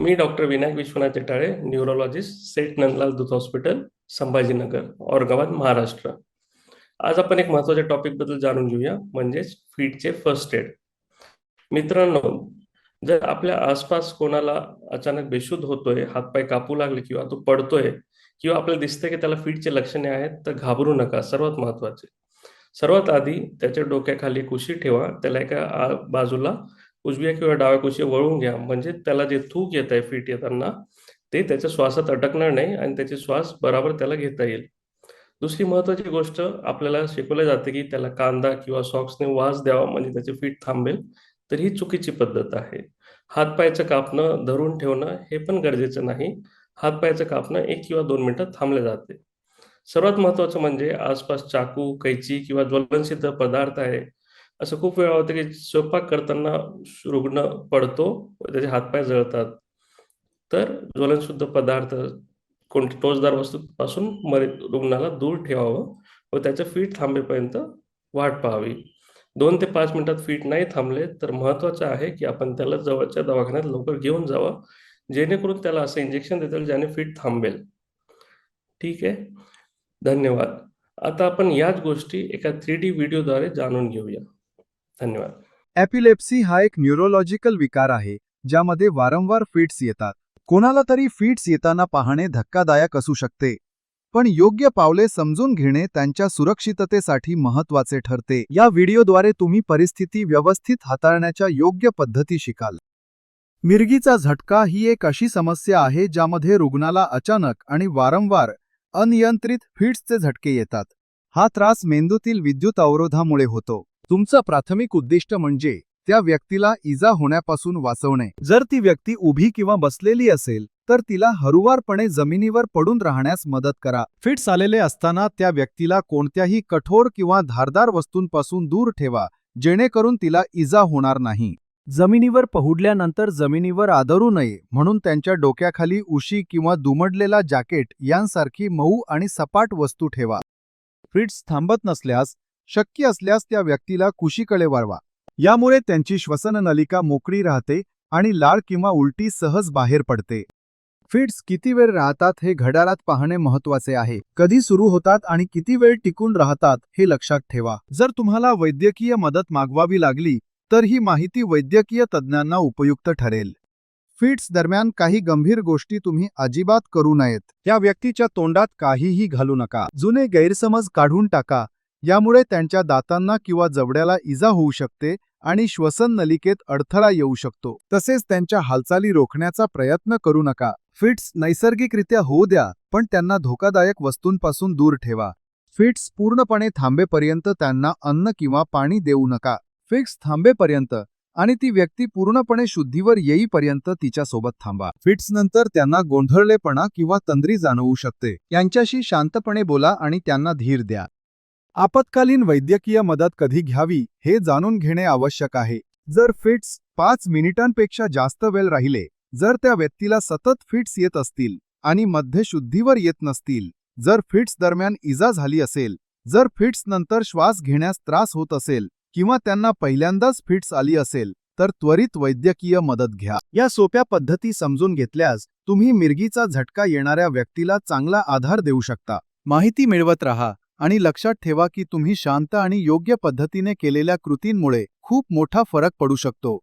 मी doctor Vinayak Vishwanath Jatale, neurologist, सेठ नंदलाल दूत hospital, Sambhajinagar, Aurangabad, Maharashtra. आज आपण एक महत्त्वाच्या टॉपिक बद्दल जाणून घेऊया, म्हणजेच फीटचे फर्स्ट एड. मित्रांनो, जर आपल्या आसपास कोणाला अचानक बेशुद्ध होतोय, हातपाय कापू लागले किंवा तो पडतोय किंवा आपल्याला दिसतंय की त्याला फीटचे लक्षणे आहेत, तर घाबरू नका. सर्वात महत्त्वाचे, सर्वात आधी त्याच्या डोक्याखाली एक उशी ठेवा. त्याला एका बाजूला उजव्या किंवा डाव्या कुशी वळून घ्या, म्हणजे त्याला जे थूक येत आहे फीट येताना ते त्याच्या श्वासात अटकणार नाही आणि त्याचे श्वास बराबर त्याला घेता येईल. दुसरी महत्त्वाची गोष्ट, आपल्याला शिकवलं जाते की त्याला कांदा किंवा सॉक्सने वास द्यावा म्हणजे त्याचे फीट थांबेल, तर ही चुकीची पद्धत आहे. हातपायचं कापणं, धरून ठेवणं हे पण गरजेचं नाही. हातपायचं कापणं 1 किंवा 2 मिनिटं थांबले जाते. सर्वात महत्त्वाचं म्हणजे आसपास चाकू, कैची किंवा ज्वलनशील पदार्थ आहे. असं खूप वेळा होतं की स्वयंपाक करताना रुग्ण पडतो व त्याचे हातपाय जळतात. तर ज्वलनशुद्ध पदार्थ, कोणती टोचदार वस्तूपासून रुग्णाला दूर ठेवावं व त्याचं फीट थांबेपर्यंत वाट पाहावी. 2 ते 5 मिनिटात फीट नाही थांबले तर महत्त्वाचं आहे की आपण त्याला जवळच्या दवाखान्यात लवकर घेऊन जावं, जेणेकरून त्याला असं इंजेक्शन देता येईल ज्याने फीट थांबेल. ठीक आहे. धन्यवाद. आता आपण याच गोष्टी एका 3D व्हिडिओद्वारे जाणून घेऊया. धन्यवाद. एपिलेप्सी हा एक न्यूरोलॉजिकल विकार आहे ज्यामध्ये वारंवार फिट्स येतात. कोणाला तरी फिट्स येताना पाहणे धक्कादायक असू शकते, पण योग्य पावले समजून घेणे त्यांच्या सुरक्षिततेसाठी महत्त्वाचे ठरते. या व्हिडिओद्वारे तुम्ही परिस्थिती व्यवस्थित हाताळण्याच्या योग्य पद्धती शिकाल. मिरगीचा झटका ही एक अशी समस्या आहे ज्यामध्ये रुग्णाला अचानक आणि वारंवार अनियंत्रित फिट्सचे झटके येतात. हा त्रास मेंदूतील विद्युत अवरोधामुळे होतो. तुमचं प्राथमिक उद्दिष्ट म्हणजे त्या व्यक्तीला इजा होण्यापासून वाचवणे. जर ती व्यक्ती उभी किंवा बसलेली असेल तर तिला हळुवारपणे जमिनीवर पडून राहण्यास मदत करा. फिट्स आलेले असताना त्या व्यक्तीला कोणत्याही कठोर किंवा धारदार वस्तूंपासून दूर ठेवा, जेणेकरून तिला इजा होणार नाही. जमिनीवर पहुडल्यानंतर जमिनीवर आदरू नये म्हणून त्यांच्या डोक्याखाली उशी किंवा दुमडलेला जॅकेट यांसारखी मऊ आणि सपाट वस्तू ठेवा. फिट्स थांबत नसल्यास शक्य असल्यास त्या व्यक्तीला कुशीकडे वळवा. यामुळे त्यांची श्वसन नलिका मोकळी राहते आणि लाळ किंवा उलटी सहज बाहेर पडते. फिट्स किती वेळ राहतात हे घड्याळात पाहणे महत्त्वाचे आहे. कधी सुरू होतात आणि किती वेळ टिकून राहतात हे लक्षात ठेवा. जर तुम्हाला वैद्यकीय मदत मागवावी लागली तर ही माहिती वैद्यकीय तज्ज्ञांना उपयुक्त ठरेल. फिट्स दरम्यान काही गंभीर गोष्टी तुम्ही अजिबात करू नयेत. त्या व्यक्तीच्या तोंडात काहीही घालू नका. जुने गैरसमज काढून टाका. यामुळे त्यांच्या दातांना किंवा जबड्याला इजा होऊ शकते आणि श्वसन नलिकेत अडथळा येऊ शकतो. तसेच त्यांच्या हालचाली रोखण्याचा प्रयत्न करू नका. फिट्स नैसर्गिकरित्या होऊ द्या, पण त्यांना धोकादायक वस्तूंपासून दूर ठेवा. फिट्स पूर्णपणे थांबेपर्यंत त्यांना अन्न किंवा पाणी देऊ नका. फिट्स थांबेपर्यंत आणि ती व्यक्ती पूर्णपणे शुद्धीवर येईपर्यंत तिच्यासोबत थांबा. फिट्स नंतर त्यांना गोंधळलेपणा किंवा तंद्री जाणवू शकते. यांच्याशी शांतपणे बोला आणि त्यांना धीर द्या. आपत्कालीन वैद्यकीय मदत कधी घ्यावी हे जाणून घेणे आवश्यक आहे. जर फिट्स 5 मिनिटांपेक्षा जास्त वेळ राहिले, जर त्या व्यक्तीला सतत फिट्स येत असतील आणि मध्ये शुद्धीवर येत नसतील, जर फिट्स दरम्यान इजा झाली असेल, जर फिट्स नंतर श्वास घेण्यास त्रास होत असेल किंवा त्यांना पहिल्यांदाच फिट्स आली असेल, तर त्वरित वैद्यकीय मदत घ्या. या सोप्या पद्धती समजून घेतल्यास तुम्ही मिरगीचा झटका येणाऱ्या व्यक्तीला चांगला आधार देऊ शकता. माहिती मिळवत राहा आणि लक्षात ठेवा की तुम्ही शांत आणि योग्य पद्धतीने केलेल्या कृतींमुळे खूप मोठा फरक पडू शकतो.